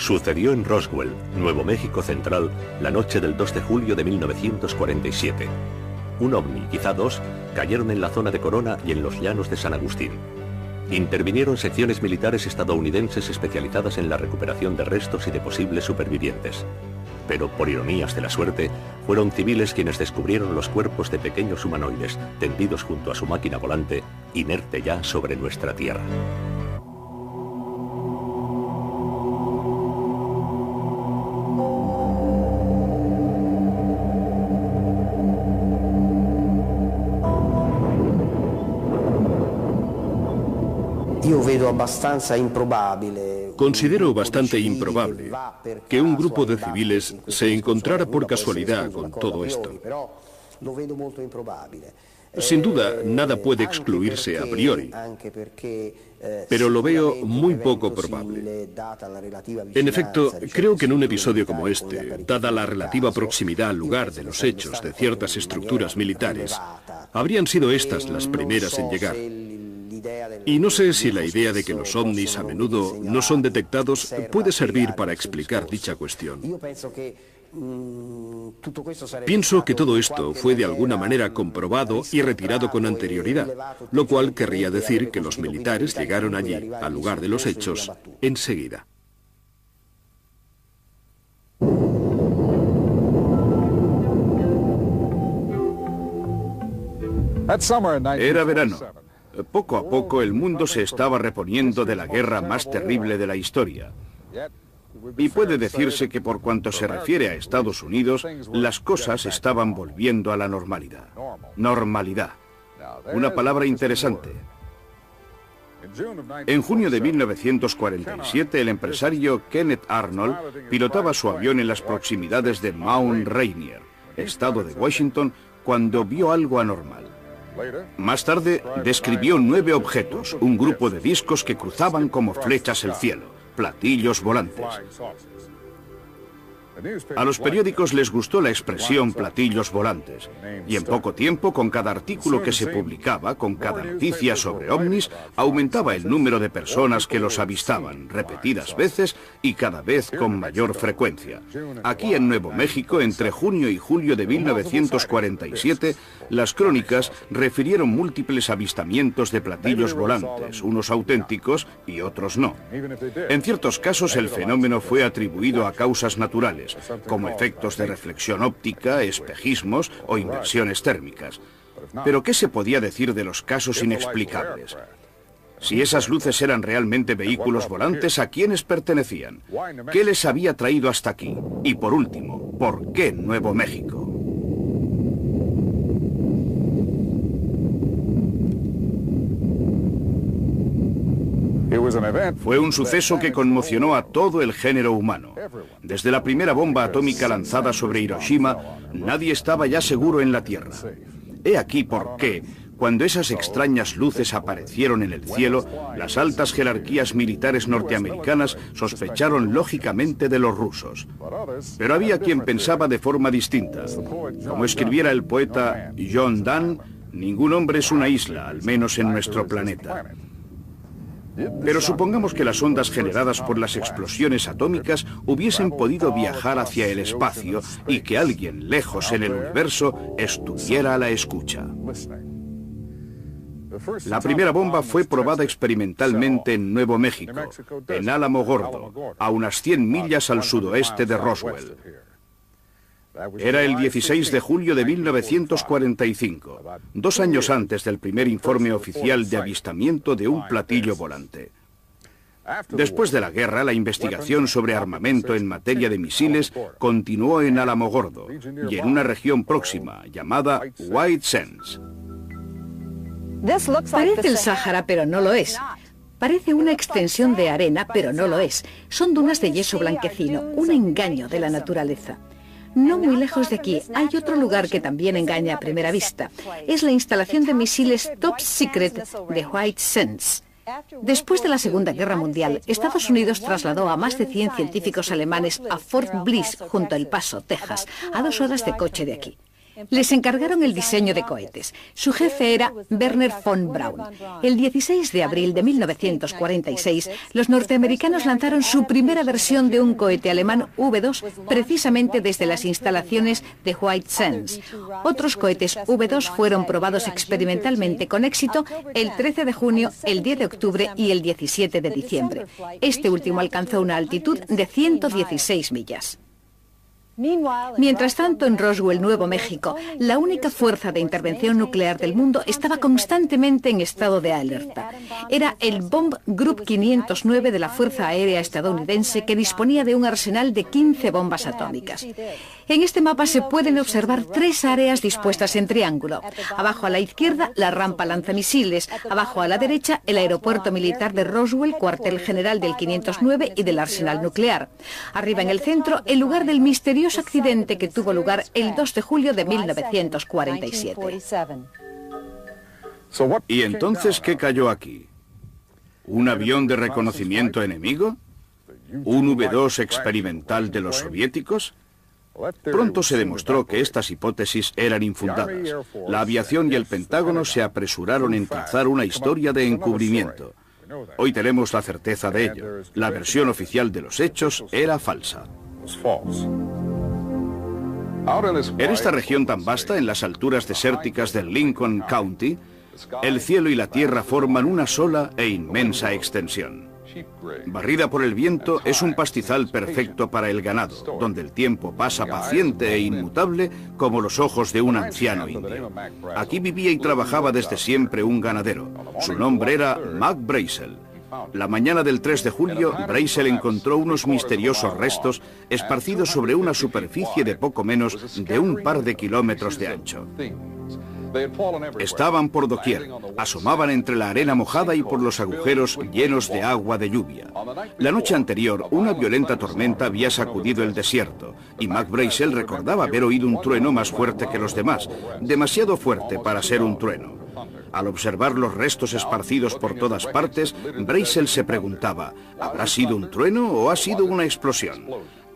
Sucedió en Roswell, Nuevo México Central, la noche del 2 de julio de 1947. Un ovni, quizá dos, cayeron en la zona de Corona y en los llanos de San Agustín. Intervinieron secciones militares estadounidenses especializadas en la recuperación de restos y de posibles supervivientes. Pero, por ironías de la suerte, fueron civiles quienes descubrieron los cuerpos de pequeños humanoides tendidos junto a su máquina volante, inerte ya sobre nuestra Tierra. Considero bastante improbable que un grupo de civiles se encontrara por casualidad con todo esto. Sin duda, nada puede excluirse a priori, pero lo veo muy poco probable. En efecto, creo que en un episodio como este, dada la relativa proximidad al lugar de los hechos de ciertas estructuras militares, habrían sido estas las primeras en llegar. Y no sé si la idea de que los ovnis a menudo no son detectados puede servir para explicar dicha cuestión. Pienso que todo esto fue de alguna manera comprobado y retirado con anterioridad, lo cual querría decir que los militares llegaron allí, al lugar de los hechos, enseguida. Era verano. Poco a poco el mundo se estaba reponiendo de la guerra más terrible de la historia. Y puede decirse que por cuanto se refiere a Estados Unidos, las cosas estaban volviendo a la normalidad. Normalidad. Una palabra interesante. En junio de 1947, el empresario Kenneth Arnold pilotaba su avión en las proximidades de Mount Rainier, estado de Washington, cuando vio algo anormal. Más tarde, describió 9 objetos, un grupo de discos que cruzaban como flechas el cielo, platillos volantes. A los periódicos les gustó la expresión platillos volantes, y en poco tiempo, con cada artículo que se publicaba, con cada noticia sobre ovnis, aumentaba el número de personas que los avistaban, repetidas veces y cada vez con mayor frecuencia. Aquí en Nuevo México, entre junio y julio de 1947, las crónicas refirieron múltiples avistamientos de platillos volantes, unos auténticos y otros no. En ciertos casos, el fenómeno fue atribuido a causas naturales, como efectos de reflexión óptica, espejismos o inversiones térmicas. Pero ¿qué se podía decir de los casos inexplicables? Si esas luces eran realmente vehículos volantes, ¿a quiénes pertenecían? ¿Qué les había traído hasta aquí? Y por último, ¿por qué Nuevo México? Fue un suceso que conmocionó a todo el género humano. Desde la primera bomba atómica lanzada sobre Hiroshima, nadie estaba ya seguro en la Tierra. He aquí por qué, cuando esas extrañas luces aparecieron en el cielo, las altas jerarquías militares norteamericanas sospecharon lógicamente de los rusos. Pero había quien pensaba de forma distinta. Como escribiera el poeta John Donne, ningún hombre es una isla, al menos en nuestro planeta. Pero supongamos que las ondas generadas por las explosiones atómicas hubiesen podido viajar hacia el espacio y que alguien lejos en el universo estuviera a la escucha. La primera bomba fue probada experimentalmente en Nuevo México, en Álamo Gordo, a unas 100 millas al sudoeste de Roswell. Era el 16 de julio de 1945, 2 años antes del primer informe oficial de avistamiento de un platillo volante. Después de la guerra, la investigación sobre armamento en materia de misiles continuó en Álamo Gordo y en una región próxima llamada White Sands. Parece el Sáhara, pero no lo es. Parece una extensión de arena, pero no lo es. Son dunas de yeso blanquecino, un engaño de la naturaleza. No muy lejos de aquí hay otro lugar que también engaña a primera vista. Es la instalación de misiles Top Secret de White Sands. Después de la Segunda Guerra Mundial, Estados Unidos trasladó a más de 100 científicos alemanes a Fort Bliss, junto a El Paso, Texas, a 2 horas de coche de aquí. Les encargaron el diseño de cohetes. Su jefe era Wernher von Braun. El 16 de abril de 1946, los norteamericanos lanzaron su primera versión de un cohete alemán V2 precisamente desde las instalaciones de White Sands. Otros cohetes V2 fueron probados experimentalmente con éxito el 13 de junio, el 10 de octubre y el 17 de diciembre. Este último alcanzó una altitud de 116 millas. Mientras tanto, en Roswell, Nuevo México, la única fuerza de intervención nuclear del mundo estaba constantemente en estado de alerta. Era el Bomb Group 509 de la Fuerza Aérea Estadounidense, que disponía de un arsenal de 15 bombas atómicas. En este mapa se pueden observar 3 áreas dispuestas en triángulo. Abajo a la izquierda, la rampa lanzamisiles. Abajo a la derecha, el aeropuerto militar de Roswell, cuartel general del 509 y del arsenal nuclear. Arriba en el centro, el lugar del misterioso accidente que tuvo lugar el 2 de julio de 1947. ¿Y entonces qué cayó aquí? ¿Un avión de reconocimiento enemigo? ¿Un V2 experimental de los soviéticos? Pronto se demostró que estas hipótesis eran infundadas. La aviación y el Pentágono se apresuraron en trazar una historia de encubrimiento. Hoy tenemos la certeza de ello. La versión oficial de los hechos era falsa. En esta región tan vasta, en las alturas desérticas del Lincoln County, el cielo y la tierra forman una sola e inmensa extensión. Barrida por el viento, es un pastizal perfecto para el ganado, donde el tiempo pasa paciente e inmutable como los ojos de un anciano indio. Aquí vivía y trabajaba desde siempre un ganadero. Su nombre era Mac Brazel. La mañana del 3 de julio, Brazel encontró unos misteriosos restos esparcidos sobre una superficie de poco menos de un par de kilómetros de ancho. Estaban por doquier, asomaban entre la arena mojada y por los agujeros llenos de agua de lluvia. La noche anterior, una violenta tormenta había sacudido el desierto, y Mac Brazel recordaba haber oído un trueno más fuerte que los demás, demasiado fuerte para ser un trueno. Al observar los restos esparcidos por todas partes, Brazel se preguntaba, ¿habrá sido un trueno o ha sido una explosión?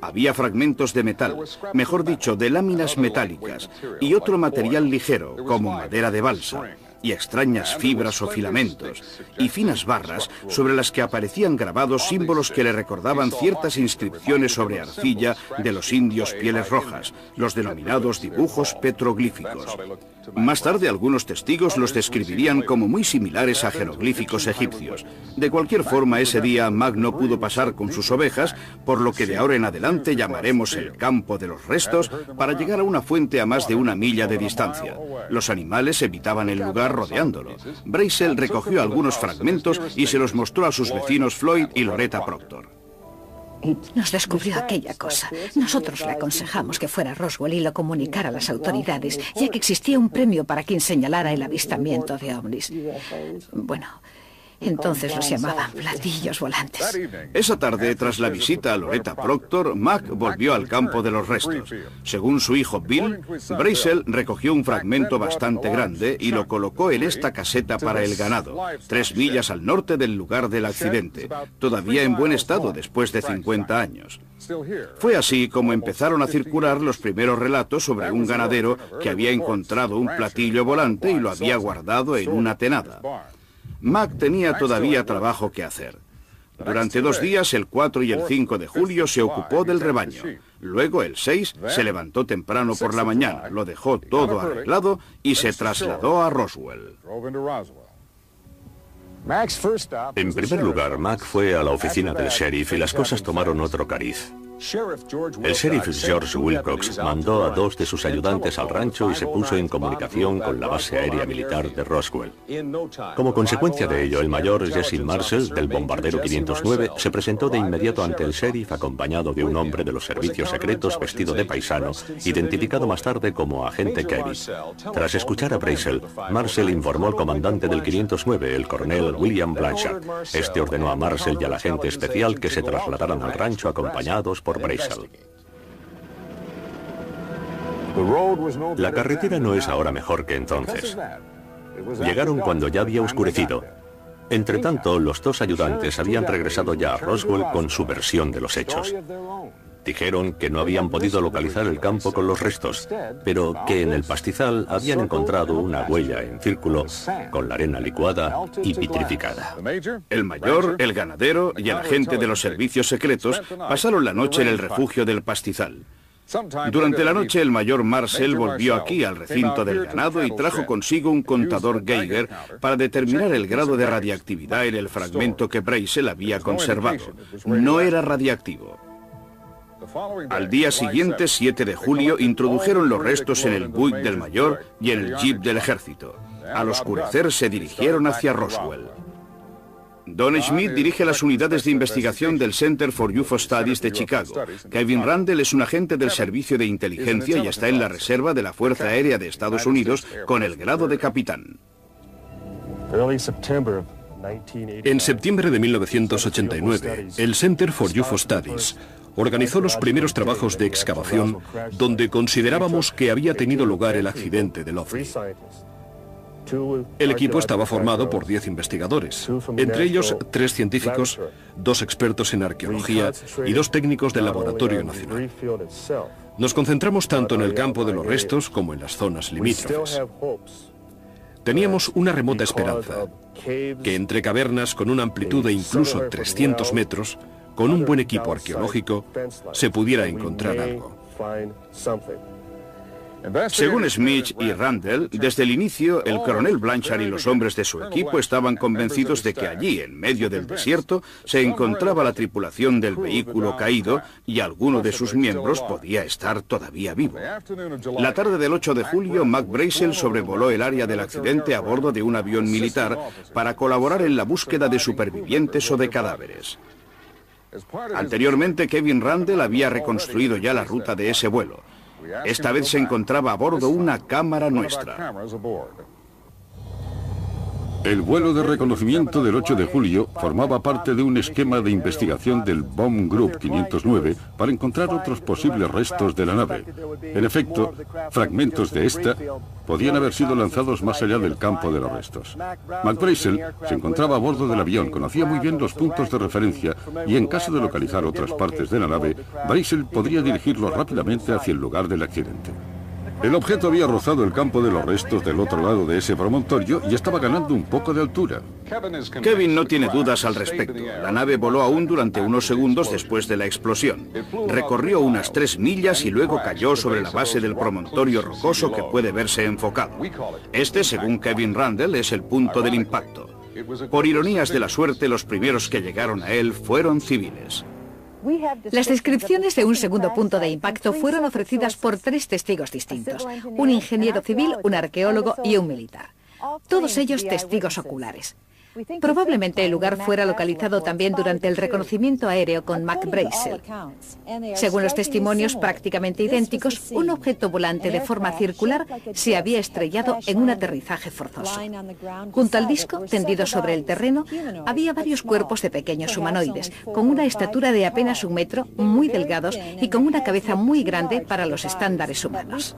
Había fragmentos de metal, mejor dicho, de láminas metálicas, y otro material ligero, como madera de balsa, y extrañas fibras o filamentos, y finas barras sobre las que aparecían grabados símbolos que le recordaban ciertas inscripciones sobre arcilla de los indios pieles rojas, los denominados dibujos petroglíficos. Más tarde, algunos testigos los describirían como muy similares a jeroglíficos egipcios. De cualquier forma, ese día Mac no pudo pasar con sus ovejas, por lo que de ahora en adelante llamaremos el campo de los restos para llegar a una fuente a más de 1 milla de distancia. Los animales evitaban el lugar rodeándolo. Brazel recogió algunos fragmentos y se los mostró a sus vecinos Floyd y Loretta Proctor. Nos descubrió aquella cosa. Nosotros le aconsejamos que fuera a Roswell y lo comunicara a las autoridades, ya que existía un premio para quien señalara el avistamiento de ovnis. Bueno, entonces los llamaban platillos volantes. Esa tarde, tras la visita a Loretta Proctor, Mac volvió al campo de los restos. Según su hijo Bill, Brazel recogió un fragmento bastante grande y lo colocó en esta caseta para el ganado, 3 millas al norte del lugar del accidente, todavía en buen estado después de 50 años. Fue así como empezaron a circular los primeros relatos sobre un ganadero que había encontrado un platillo volante y lo había guardado en una tenada. Mac tenía todavía trabajo que hacer. Durante 2 días, el 4 y el 5 de julio, se ocupó del rebaño. Luego, el 6, se levantó temprano por la mañana, lo dejó todo arreglado y se trasladó a Roswell. En primer lugar, Mac fue a la oficina del sheriff y las cosas tomaron otro cariz. El sheriff George Wilcox mandó a 2 de sus ayudantes al rancho y se puso en comunicación con la base aérea militar de Roswell. Como consecuencia de ello, el mayor Jesse Marshall, del bombardero 509, se presentó de inmediato ante el sheriff acompañado de un hombre de los servicios secretos vestido de paisano, identificado más tarde como agente Kelly. Tras escuchar a Brazel, Marshall informó al comandante del 509, el coronel William Blanchard. Este ordenó a Marshall y al agente especial que se trasladaran al rancho acompañados por Brazel. La carretera no es ahora mejor que entonces. Llegaron cuando ya había oscurecido. Entretanto, los 2 ayudantes habían regresado ya a Roswell con su versión de los hechos. Dijeron que no habían podido localizar el campo con los restos, pero que en el pastizal habían encontrado una huella en círculo con la arena licuada y vitrificada. El mayor, el ganadero y el agente de los servicios secretos pasaron la noche en el refugio del pastizal. Durante la noche el mayor Marcel volvió aquí al recinto del ganado y trajo consigo un contador Geiger para determinar el grado de radiactividad en el fragmento que Brazel había conservado. No era radiactivo. Al día siguiente, 7 de julio, introdujeron los restos en el Buick del mayor y en el Jeep del ejército. Al oscurecer se dirigieron hacia Roswell. Don Schmidt dirige las unidades de investigación del Center for UFO Studies de Chicago. Kevin Randle es un agente del Servicio de Inteligencia y está en la reserva de la Fuerza Aérea de Estados Unidos con el grado de capitán. En septiembre de 1989, el Center for UFO Studies organizó los primeros trabajos de excavación donde considerábamos que había tenido lugar el accidente del OVNI. El equipo estaba formado por 10 investigadores, entre ellos 3 científicos, 2 expertos en arqueología y 2 técnicos del Laboratorio Nacional. Nos concentramos tanto en el campo de los restos como en las zonas limítrofes. Teníamos una remota esperanza, que entre cavernas con una amplitud de incluso 300 metros, con un buen equipo arqueológico, se pudiera encontrar algo. Según Smith y Randle, desde el inicio, el coronel Blanchard y los hombres de su equipo estaban convencidos de que allí, en medio del desierto, se encontraba la tripulación del vehículo caído y alguno de sus miembros podía estar todavía vivo. La tarde del 8 de julio, Mac Brazel sobrevoló el área del accidente a bordo de un avión militar para colaborar en la búsqueda de supervivientes o de cadáveres. Anteriormente, Kevin Randle había reconstruido ya la ruta de ese vuelo. Esta vez se encontraba a bordo una cámara nuestra. El vuelo de reconocimiento del 8 de julio formaba parte de un esquema de investigación del Bomb Group 509 para encontrar otros posibles restos de la nave. En efecto, fragmentos de esta podían haber sido lanzados más allá del campo de los restos. Mac Brazel se encontraba a bordo del avión, conocía muy bien los puntos de referencia y en caso de localizar otras partes de la nave, Brazel podría dirigirlos rápidamente hacia el lugar del accidente. El objeto había rozado el campo de los restos del otro lado de ese promontorio y estaba ganando un poco de altura. Kevin no tiene dudas al respecto. La nave voló aún durante unos segundos después de la explosión. Recorrió unas 3 millas y luego cayó sobre la base del promontorio rocoso que puede verse enfocado. Este, según Kevin Randle, es el punto del impacto. Por ironías de la suerte, los primeros que llegaron a él fueron civiles. Las descripciones de un segundo punto de impacto fueron ofrecidas por 3 testigos distintos, un ingeniero civil, un arqueólogo y un militar. Todos ellos testigos oculares. Probablemente el lugar fuera localizado también durante el reconocimiento aéreo con Mac Brazel. Según los testimonios prácticamente idénticos, un objeto volante de forma circular se había estrellado en un aterrizaje forzoso. Junto al disco, tendido sobre el terreno, había varios cuerpos de pequeños humanoides, con una estatura de apenas 1 metro, muy delgados y con una cabeza muy grande para los estándares humanos.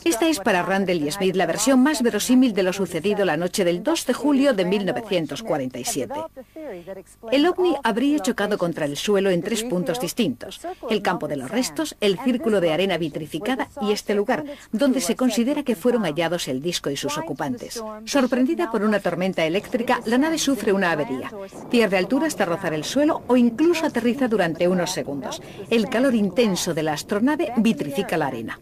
Esta es para Randle y Smith la versión más verosímil de lo sucedido la noche del 2 de julio de 1947. El ovni habría chocado contra el suelo en 3 puntos distintos: el campo de los restos, el círculo de arena vitrificada y este lugar, donde se considera que fueron hallados el disco y sus ocupantes. Sorprendida por una tormenta eléctrica, la nave sufre una avería. Pierde altura hasta rozar el suelo o incluso aterriza durante unos segundos. El calor intenso de la astronave vitrifica la arena.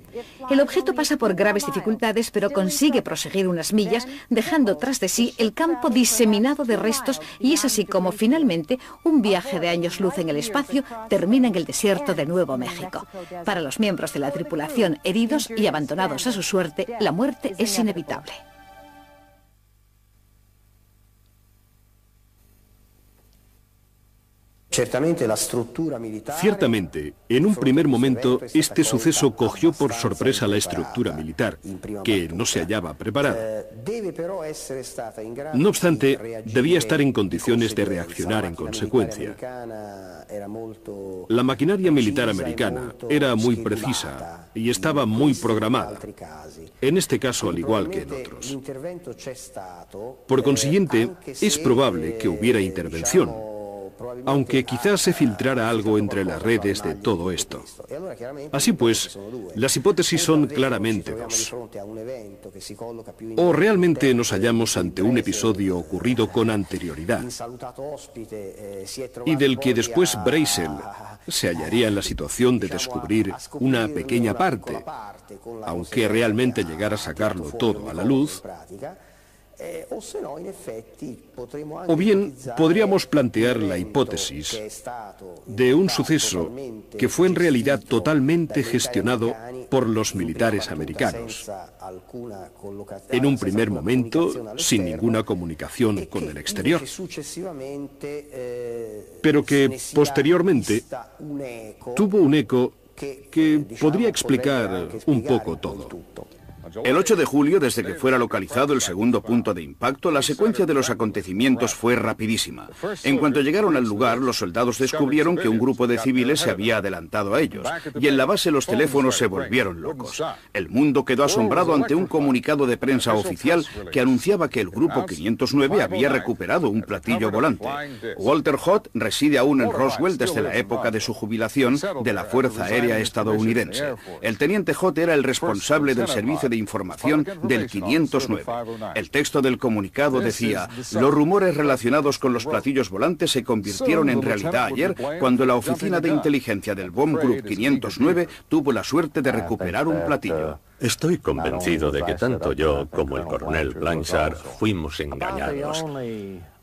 El objeto pasa por graves dificultades, pero consigue proseguir unas millas, dejando tras de sí el campo diseminado de restos, y es así como finalmente un viaje de años luz en el espacio termina en el desierto de Nuevo México. Para los miembros de la tripulación heridos y abandonados a su suerte, la muerte es inevitable. Ciertamente, en un primer momento, este suceso cogió por sorpresa la estructura militar, que no se hallaba preparada. No obstante, debía estar en condiciones de reaccionar en consecuencia. La maquinaria militar americana era muy precisa y estaba muy programada, en este caso al igual que en otros. Por consiguiente, es probable que hubiera intervención, aunque quizás se filtrara algo entre las redes de todo esto. Así pues, las hipótesis son claramente dos. O realmente nos hallamos ante un episodio ocurrido con anterioridad y del que después Brazel se hallaría en la situación de descubrir una pequeña parte, aunque realmente llegara a sacarlo todo a la luz. O bien podríamos plantear la hipótesis de un suceso que fue en realidad totalmente gestionado por los militares americanos, en un primer momento sin ninguna comunicación con el exterior, pero que posteriormente tuvo un eco que podría explicar un poco todo. El 8 de julio, desde que fuera localizado el segundo punto de impacto, la secuencia de los acontecimientos fue rapidísima. En cuanto llegaron al lugar, los soldados descubrieron que un grupo de civiles se había adelantado a ellos, y en la base los teléfonos se volvieron locos. El mundo quedó asombrado ante un comunicado de prensa oficial que anunciaba que el Grupo 509 había recuperado un platillo volante. Walter Haut reside aún en Roswell desde la época de su jubilación de la Fuerza Aérea estadounidense. El teniente Haut era el responsable del servicio de información del 509. El texto del comunicado decía: los rumores relacionados con los platillos volantes se convirtieron en realidad ayer cuando la oficina de inteligencia del Bomb Group 509 tuvo la suerte de recuperar un platillo. Estoy convencido de que tanto yo como el coronel Blanchard fuimos engañados.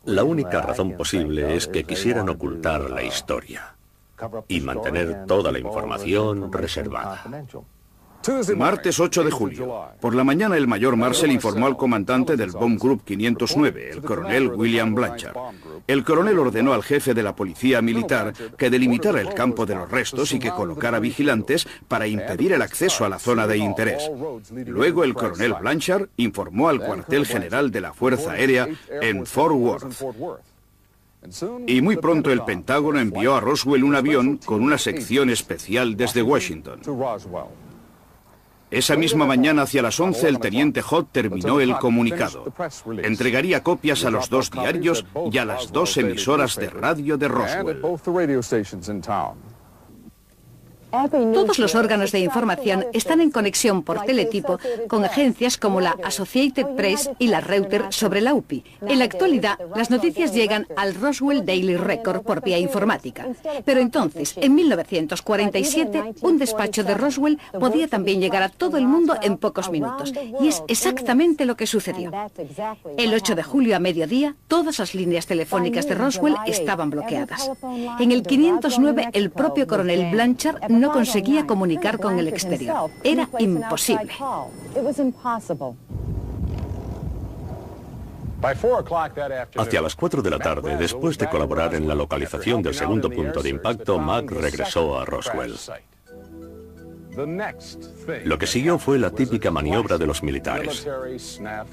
La única razón posible es que quisieran ocultar la historia y mantener toda la información reservada. Martes 8 de julio. Por la mañana el mayor Marshall informó al comandante del Bomb Group 509, el coronel William Blanchard. El coronel ordenó al jefe de la policía militar que delimitara el campo de los restos y que colocara vigilantes para impedir el acceso a la zona de interés. Luego el coronel Blanchard informó al cuartel general de la Fuerza Aérea en Fort Worth. Y muy pronto el Pentágono envió a Roswell un avión con una sección especial desde Washington. Esa misma mañana, hacia las 11, el teniente Haut terminó el comunicado. Entregaría copias a los 2 diarios y a las 2 emisoras de radio de Roswell. Todos los órganos de información están en conexión por teletipo con agencias como la Associated Press y la Reuters sobre la UPI. En la actualidad, las noticias llegan al Roswell Daily Record por vía informática. Pero entonces, en 1947, un despacho de Roswell podía también llegar a todo el mundo en pocos minutos. Y es exactamente lo que sucedió. El 8 de julio a mediodía, todas las líneas telefónicas de Roswell estaban bloqueadas. En el 509, el propio coronel Blanchard no conseguía comunicar con el exterior. Era imposible. Hacia las 4 de la tarde, después de colaborar en la localización del segundo punto de impacto, Mac regresó a Roswell. Lo que siguió fue la típica maniobra de los militares.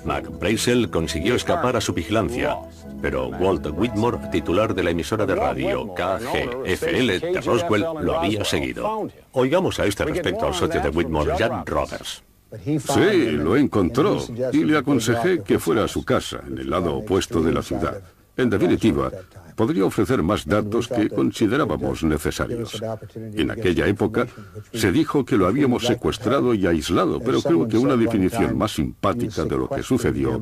Mac Brazel consiguió escapar a su vigilancia, pero Walt Whitmore, titular de la emisora de radio KGFL de Roswell, lo había seguido. Oigamos a este respecto al socio de Whitmore, Jack Roberts. Sí, lo encontró y le aconsejé que fuera a su casa, en el lado opuesto de la ciudad. En definitiva, podría ofrecer más datos que considerábamos necesarios. En aquella época se dijo que lo habíamos secuestrado y aislado, pero creo que una definición más simpática de lo que sucedió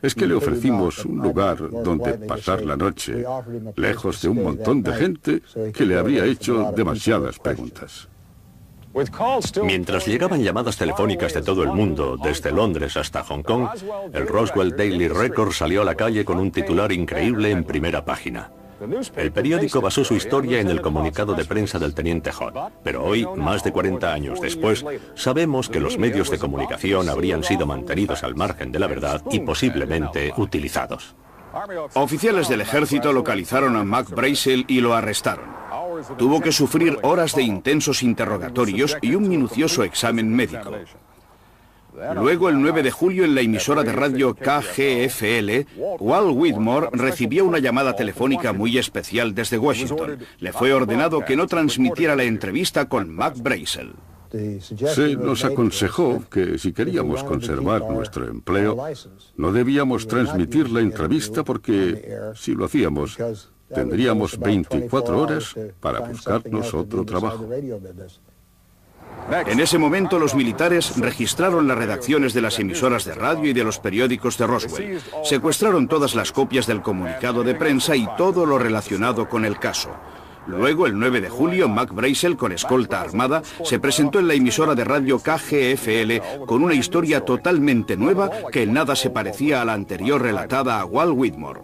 es que le ofrecimos un lugar donde pasar la noche, lejos de un montón de gente que le habría hecho demasiadas preguntas. Mientras llegaban llamadas telefónicas de todo el mundo, desde Londres hasta Hong Kong, el Roswell Daily Record salió a la calle con un titular increíble en primera página. El periódico basó su historia en el comunicado de prensa del teniente Haut, pero hoy, más de 40 años después, sabemos que los medios de comunicación habrían sido mantenidos al margen de la verdad y posiblemente utilizados. Oficiales del ejército localizaron a Mac Brazel y lo arrestaron. Tuvo que sufrir horas de intensos interrogatorios y un minucioso examen médico. Luego, el 9 de julio, en la emisora de radio KGFL, Walt Whitmore recibió una llamada telefónica muy especial desde Washington. Le fue ordenado que no transmitiera la entrevista con Mac Brazel. Se nos aconsejó que si queríamos conservar nuestro empleo, no debíamos transmitir la entrevista porque, si lo hacíamos, Tendríamos 24 horas para buscarnos otro trabajo. En ese momento los militares registraron las redacciones de las emisoras de radio y de los periódicos de Roswell. Secuestraron todas las copias del comunicado de prensa y todo lo relacionado con el caso. Luego, el 9 de julio, Mac Brazel, con escolta armada, se presentó en la emisora de radio KGFL con una historia totalmente nueva que en nada se parecía a la anterior relatada a Walt Whitmore.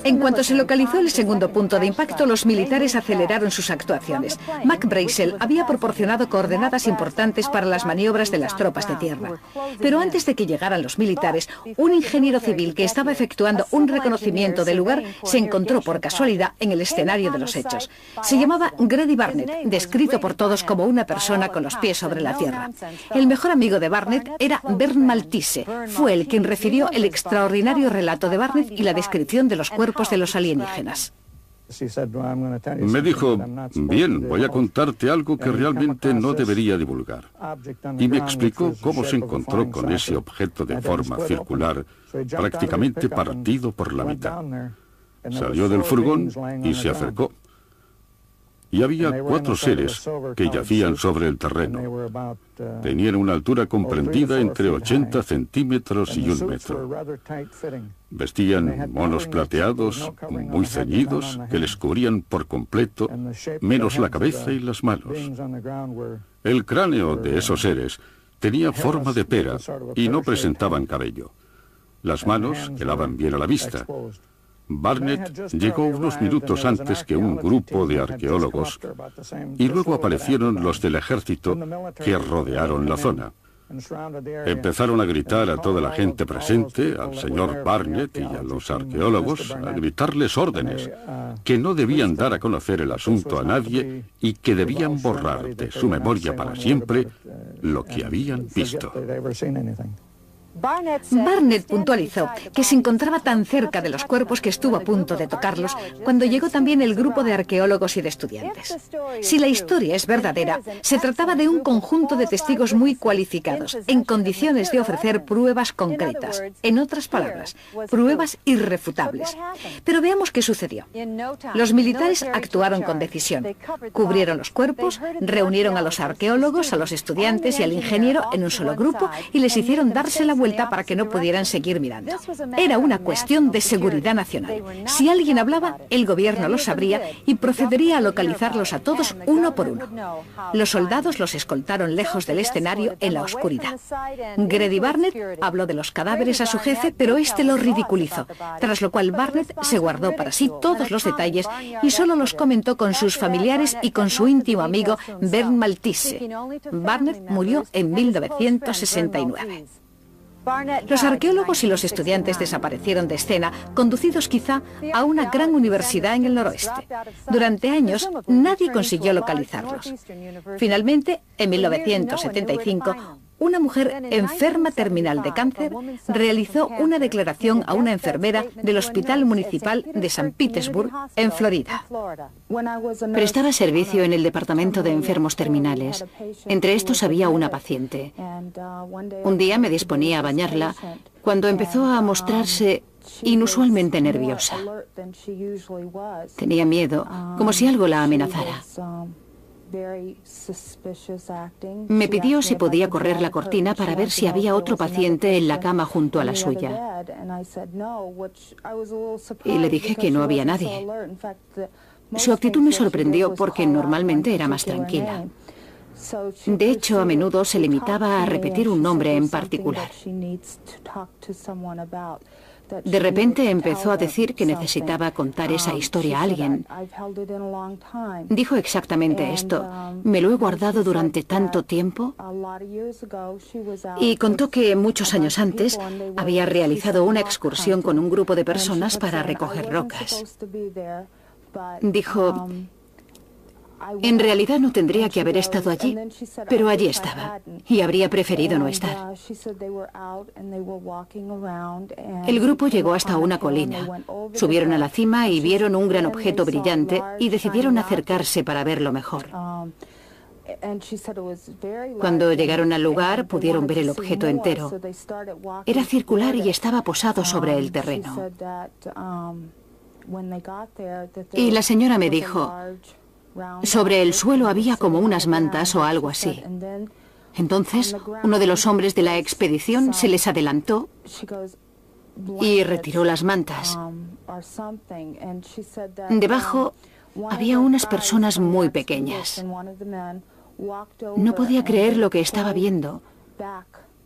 En cuanto se localizó el segundo punto de impacto, los militares aceleraron sus actuaciones. Mac Brazel había proporcionado coordenadas importantes para las maniobras de las tropas de tierra. Pero antes de que llegaran los militares, un ingeniero civil que estaba efectuando un reconocimiento del lugar se encontró por casualidad en el escenario de los hechos. Se llamaba Grady Barnett, descrito por todos como una persona con los pies sobre la tierra. El mejor amigo de Barnett era Vern Maltese. Fue él quien refirió el extraordinario relato de Barnett y la descripción de los cuerpos de los alienígenas. Me dijo, bien, voy a contarte algo que realmente no debería divulgar. Y me explicó cómo se encontró con ese objeto de forma circular, prácticamente partido por la mitad. Salió del furgón y se acercó. Y había 4 seres que yacían sobre el terreno. Tenían una altura comprendida entre 80 centímetros y 1 metro. Vestían monos plateados, muy ceñidos, que les cubrían por completo, menos la cabeza y las manos. El cráneo de esos seres tenía forma de pera y no presentaban cabello. Las manos quedaban bien a la vista. Barnett llegó unos minutos antes que un grupo de arqueólogos y luego aparecieron los del ejército que rodearon la zona. Empezaron a gritar a toda la gente presente, al señor Barnett y a los arqueólogos, a gritarles órdenes, que no debían dar a conocer el asunto a nadie y que debían borrar de su memoria para siempre lo que habían visto. Barnett puntualizó que se encontraba tan cerca de los cuerpos que estuvo a punto de tocarlos cuando llegó también el grupo de arqueólogos y de estudiantes. Si la historia es verdadera, se trataba de un conjunto de testigos muy cualificados, en condiciones de ofrecer pruebas concretas. En otras palabras, pruebas irrefutables. Pero veamos qué sucedió. Los militares actuaron con decisión. Cubrieron los cuerpos, reunieron a los arqueólogos, a los estudiantes y al ingeniero en un solo grupo y les hicieron darse la vuelta para que no pudieran seguir mirando. Era una cuestión de seguridad nacional. Si alguien hablaba, el gobierno lo sabría y procedería a localizarlos a todos uno por uno. Los soldados los escoltaron lejos del escenario en la oscuridad. Grady Barnett habló de los cadáveres a su jefe, pero este lo ridiculizó, tras lo cual Barnett se guardó para sí todos los detalles y solo los comentó con sus familiares y con su íntimo amigo Vern Maltese. Barnett murió en 1969. Los arqueólogos y los estudiantes desaparecieron de escena, conducidos quizá a una gran universidad en el noroeste. Durante años, nadie consiguió localizarlos. Finalmente, en 1975, una mujer enferma terminal de cáncer realizó una declaración a una enfermera del Hospital Municipal de San Petersburg, en Florida. Prestaba servicio en el departamento de enfermos terminales. Entre estos había una paciente. Un día me disponía a bañarla cuando empezó a mostrarse inusualmente nerviosa. Tenía miedo, como si algo la amenazara. Me pidió si podía correr la cortina para ver si había otro paciente en la cama junto a la suya. Y le dije que no había nadie. Su actitud me sorprendió porque normalmente era más tranquila. De hecho, a menudo se limitaba a repetir un nombre en particular. De repente empezó a decir que necesitaba contar esa historia a alguien. Dijo exactamente esto. Me lo he guardado durante tanto tiempo. Y contó que muchos años antes había realizado una excursión con un grupo de personas para recoger rocas. Dijo, en realidad no tendría que haber estado allí, pero allí estaba, y habría preferido no estar. El grupo llegó hasta una colina, subieron a la cima y vieron un gran objeto brillante y decidieron acercarse para verlo mejor. Cuando llegaron al lugar pudieron ver el objeto entero. Era circular y estaba posado sobre el terreno. Y la señora me dijo, sobre el suelo había como unas mantas o algo así. Entonces, uno de los hombres de la expedición se les adelantó y retiró las mantas. Debajo había unas personas muy pequeñas. No podía creer lo que estaba viendo.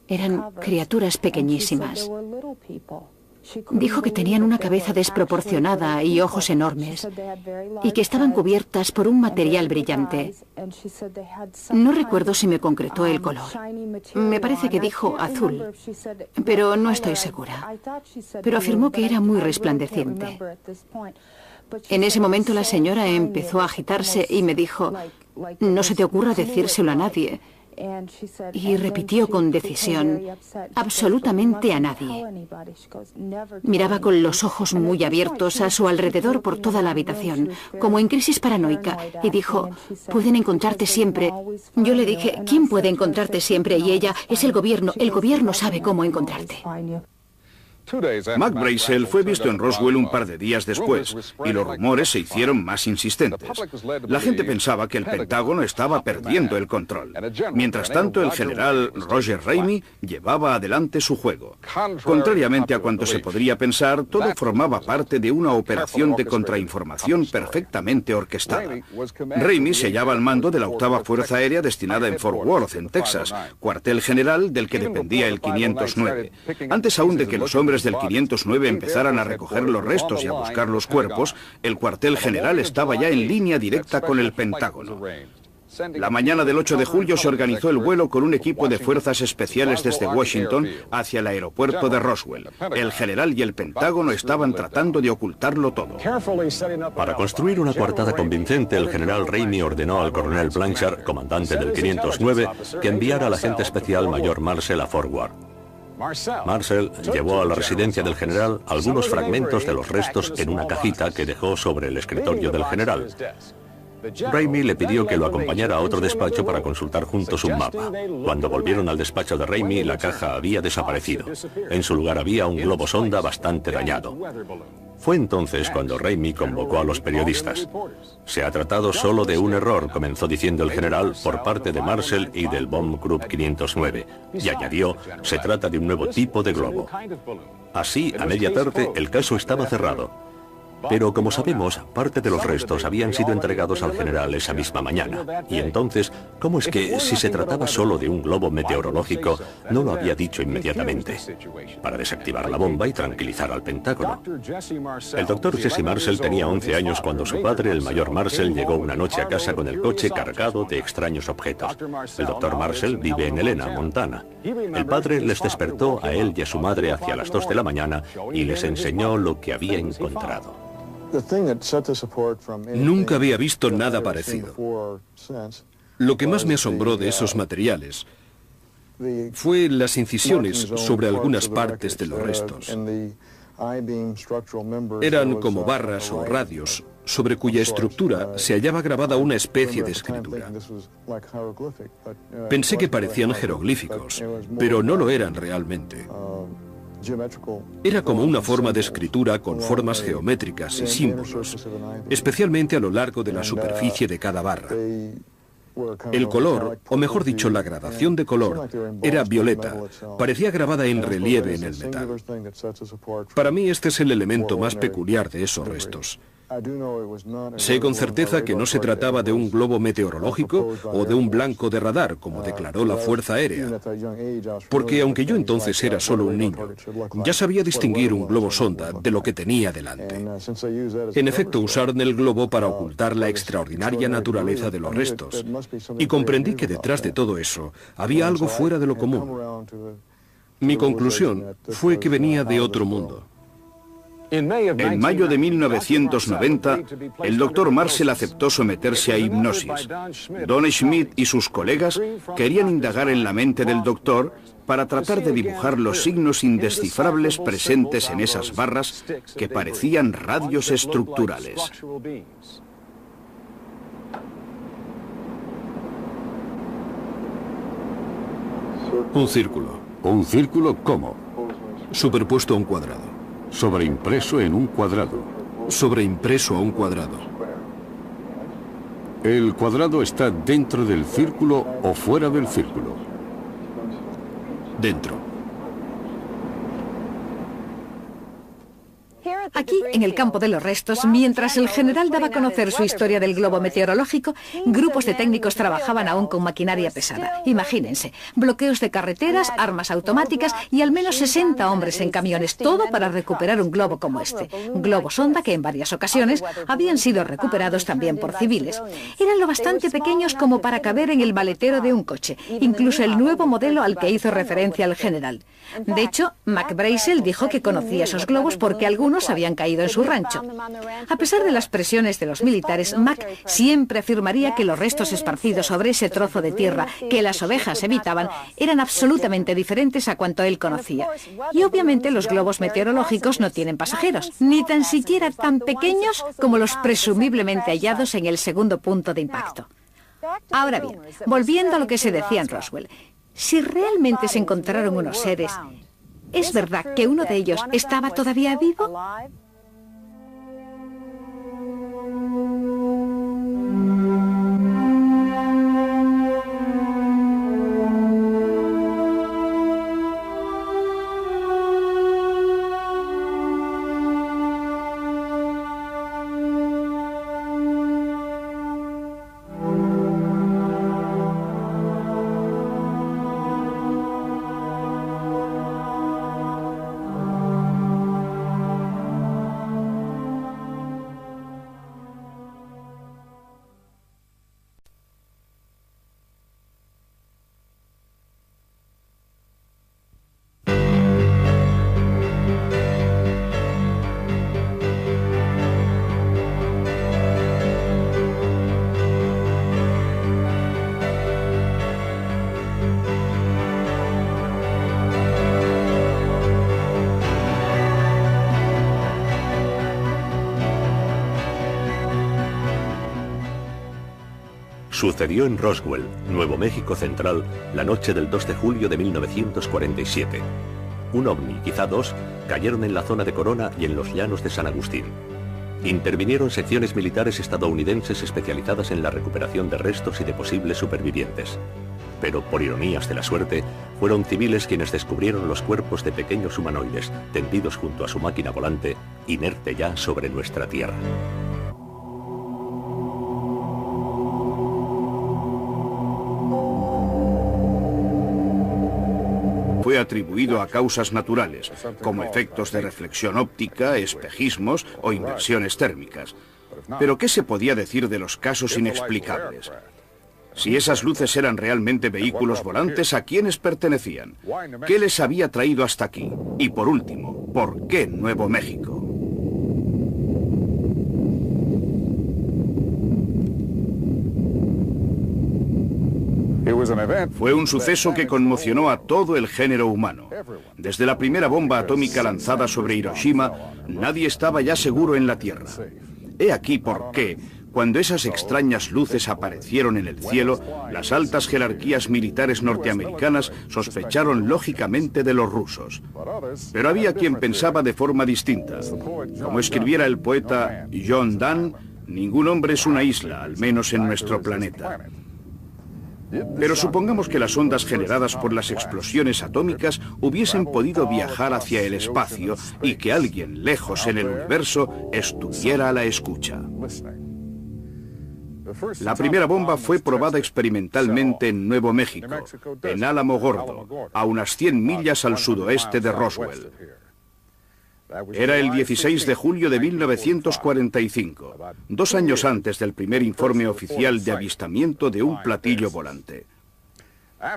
Eran criaturas pequeñísimas. Dijo que tenían una cabeza desproporcionada y ojos enormes, y que estaban cubiertas por un material brillante. No recuerdo si me concretó el color. Me parece que dijo azul, pero no estoy segura. Pero afirmó que era muy resplandeciente. En ese momento la señora empezó a agitarse y me dijo, no se te ocurra decírselo a nadie. Y repitió con decisión, absolutamente a nadie. Miraba con los ojos muy abiertos a su alrededor por toda la habitación, como en crisis paranoica, y dijo, pueden encontrarte siempre. Yo le dije, ¿quién puede encontrarte siempre? Y ella, es el gobierno sabe cómo encontrarte. McBrazel fue visto en Roswell un par de días después, y los rumores se hicieron más insistentes. La gente pensaba que el Pentágono estaba perdiendo el control. Mientras tanto, el general Roger Ramey llevaba adelante su juego. Contrariamente a cuanto se podría pensar, todo formaba parte de una operación de contrainformación perfectamente orquestada. Ramey se hallaba al mando de la 8ª Fuerza Aérea destinada en Fort Worth, en Texas, cuartel general del que dependía el 509. Antes aún de que los hombres del 509 empezaran a recoger los restos y a buscar los cuerpos, el cuartel general estaba ya en línea directa con el Pentágono. La mañana del 8 de julio se organizó el vuelo con un equipo de fuerzas especiales desde Washington hacia el aeropuerto de Roswell. El general y el Pentágono estaban tratando de ocultarlo todo. Para construir una coartada convincente, el general Ramey ordenó al coronel Blanchard, comandante del 509, que enviara al agente especial mayor Marcel a Fort Worth. Marcel llevó a la residencia del general algunos fragmentos de los restos en una cajita que dejó sobre el escritorio del general. Ramey le pidió que lo acompañara a otro despacho para consultar juntos un mapa. Cuando volvieron al despacho de Ramey, la caja había desaparecido. En su lugar había un globo sonda bastante dañado. Fue entonces cuando Ramey convocó a los periodistas. Se ha tratado solo de un error, comenzó diciendo el general, por parte de Marcel y del Bomb Group 509. Y añadió, se trata de un nuevo tipo de globo. Así, a media tarde, el caso estaba cerrado. Pero, como sabemos, parte de los restos habían sido entregados al general esa misma mañana. Y entonces, ¿cómo es que, si se trataba solo de un globo meteorológico, no lo había dicho inmediatamente? Para desactivar la bomba y tranquilizar al Pentágono. El doctor Jesse Marcel tenía 11 años cuando su padre, el mayor Marcel, llegó una noche a casa con el coche cargado de extraños objetos. El doctor Marcel vive en Helena, Montana. El padre les despertó a él y a su madre hacia las 2 de la mañana y les enseñó lo que había encontrado. Nunca había visto nada parecido. Lo que más me asombró de esos materiales fue las incisiones sobre algunas partes de los restos. Eran como barras o radios sobre cuya estructura se hallaba grabada una especie de escritura. Pensé que parecían jeroglíficos, pero no lo eran realmente. Era como una forma de escritura con formas geométricas y símbolos, especialmente a lo largo de la superficie de cada barra. El color, o mejor dicho, la gradación de color, era violeta, parecía grabada en relieve en el metal. Para mí este es el elemento más peculiar de esos restos. Sé con certeza que no se trataba de un globo meteorológico o de un blanco de radar, como declaró la Fuerza Aérea. Porque aunque yo entonces era solo un niño, ya sabía distinguir un globo sonda de lo que tenía delante. En efecto, usaron el globo para ocultar la extraordinaria naturaleza de los restos. Y comprendí que detrás de todo eso había algo fuera de lo común. Mi conclusión fue que venía de otro mundo. En mayo de 1990, el doctor Marcel aceptó someterse a hipnosis. Don Schmidt y sus colegas querían indagar en la mente del doctor para tratar de dibujar los signos indescifrables presentes en esas barras que parecían radios estructurales. Un círculo. ¿Un círculo cómo? Superpuesto a un cuadrado. Sobreimpreso en un cuadrado. sobreimpreso a un cuadrado. El cuadrado está dentro del círculo o fuera del círculo. Dentro. Aquí, en el campo de los restos, mientras el general daba a conocer su historia del globo meteorológico, grupos de técnicos trabajaban aún con maquinaria pesada. Imagínense, bloqueos de carreteras, armas automáticas y al menos 60 hombres en camiones, todo para recuperar un globo como este. Un globo sonda que en varias ocasiones habían sido recuperados también por civiles. Eran lo bastante pequeños como para caber en el maletero de un coche, incluso el nuevo modelo al que hizo referencia el general. De hecho, Mac Brazel dijo que conocía esos globos porque algunos habían caído en su rancho. A pesar de las presiones de los militares, Mac siempre afirmaría que los restos esparcidos sobre ese trozo de tierra que las ovejas evitaban eran absolutamente diferentes a cuanto él conocía. Y obviamente los globos meteorológicos no tienen pasajeros, ni tan siquiera tan pequeños como los presumiblemente hallados en el segundo punto de impacto. Ahora bien, volviendo a lo que se decía en Roswell, si realmente se encontraron unos seres, ¿es verdad que uno de ellos estaba todavía vivo? Sucedió en Roswell, Nuevo México Central, la noche del 2 de julio de 1947. Un ovni, quizá dos, cayeron en la zona de Corona y en los llanos de San Agustín. Intervinieron secciones militares estadounidenses especializadas en la recuperación de restos y de posibles supervivientes. Pero, por ironías de la suerte, fueron civiles quienes descubrieron los cuerpos de pequeños humanoides tendidos junto a su máquina volante, inerte ya sobre nuestra Tierra. Fue atribuido a causas naturales, como efectos de reflexión óptica, espejismos o inversiones térmicas. Pero ¿qué se podía decir de los casos inexplicables? Si esas luces eran realmente vehículos volantes, ¿a quiénes pertenecían? ¿Qué les había traído hasta aquí? Y por último, ¿por qué Nuevo México? Fue un suceso que conmocionó a todo el género humano. Desde la primera bomba atómica lanzada sobre Hiroshima, nadie estaba ya seguro en la Tierra. He aquí por qué, cuando esas extrañas luces aparecieron en el cielo, las altas jerarquías militares norteamericanas sospecharon lógicamente de los rusos. Pero había quien pensaba de forma distinta. Como escribiera el poeta John Donne, ningún hombre es una isla, al menos en nuestro planeta. Pero supongamos que las ondas generadas por las explosiones atómicas hubiesen podido viajar hacia el espacio y que alguien lejos en el universo estuviera a la escucha. La primera bomba fue probada experimentalmente en Nuevo México, en Álamo Gordo, a unas 100 millas al sudoeste de Roswell. Era el 16 de julio de 1945, 2 años antes del primer informe oficial de avistamiento de un platillo volante.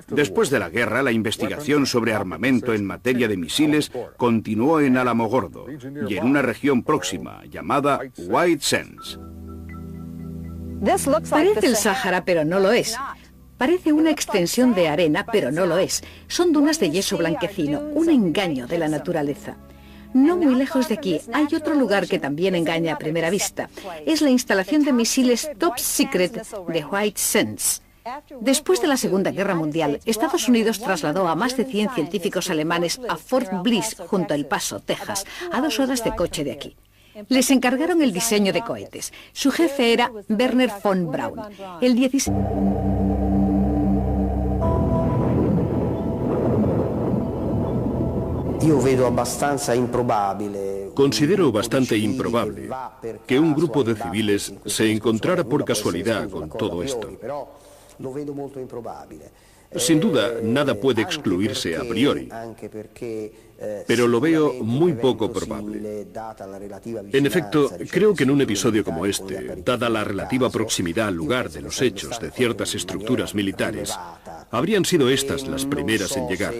Después de la guerra, la investigación sobre armamento en materia de misiles continuó en Álamo Gordo y en una región próxima llamada White Sands. Parece el Sáhara, pero no lo es. Parece una extensión de arena, pero no lo es. Son dunas de yeso blanquecino, un engaño de la naturaleza. No muy lejos de aquí hay otro lugar que también engaña a primera vista. Es la instalación de misiles Top Secret de White Sands. Después de la Segunda Guerra Mundial, Estados Unidos trasladó a más de 100 científicos alemanes a Fort Bliss, junto a El Paso, Texas, a 2 horas de coche de aquí. Les encargaron el diseño de cohetes. Su jefe era Wernher von Braun. El 16... Considero bastante improbable que un grupo de civiles se encontrara por casualidad con todo esto. Sin duda, nada puede excluirse a priori, pero lo veo muy poco probable. En efecto, creo que en un episodio como este, dada la relativa proximidad al lugar de los hechos de ciertas estructuras militares, habrían sido estas las primeras en llegar.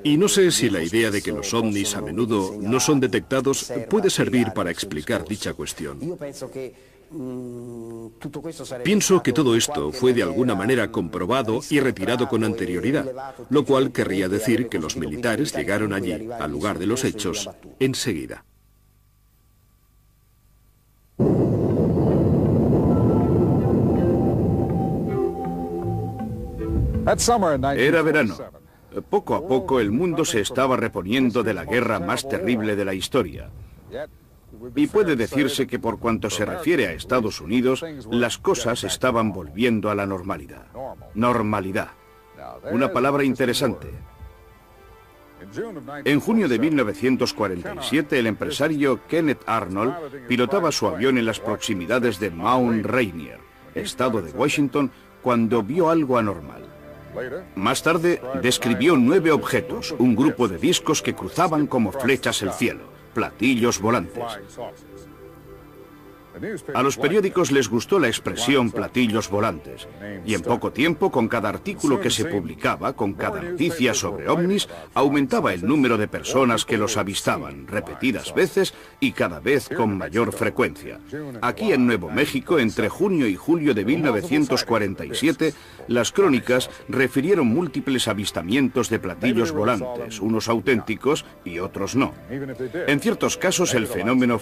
Y no sé si la idea de que los ovnis a menudo no son detectados puede servir para explicar dicha cuestión. Pienso que todo esto fue de alguna manera comprobado y retirado con anterioridad, lo cual querría decir que los militares llegaron allí, al lugar de los hechos, enseguida. Era verano. Poco a poco el mundo se estaba reponiendo de la guerra más terrible de la historia. Y puede decirse que por cuanto se refiere a Estados Unidos, las cosas estaban volviendo a la normalidad. Normalidad. Una palabra interesante. En junio de 1947, el empresario Kenneth Arnold pilotaba su avión en las proximidades de Mount Rainier, estado de Washington, cuando vio algo anormal. Más tarde, describió 9 objetos, un grupo de discos que cruzaban como flechas el cielo, platillos volantes. A los periódicos les gustó la expresión platillos volantes, y en poco tiempo, con cada artículo que se publicaba, con cada noticia sobre ovnis, aumentaba el número de personas que los avistaban, repetidas veces y cada vez con mayor frecuencia. Aquí en Nuevo México, entre junio y julio de 1947, las crónicas refirieron múltiples avistamientos de platillos volantes, unos auténticos y otros no. En ciertos casos el fenómeno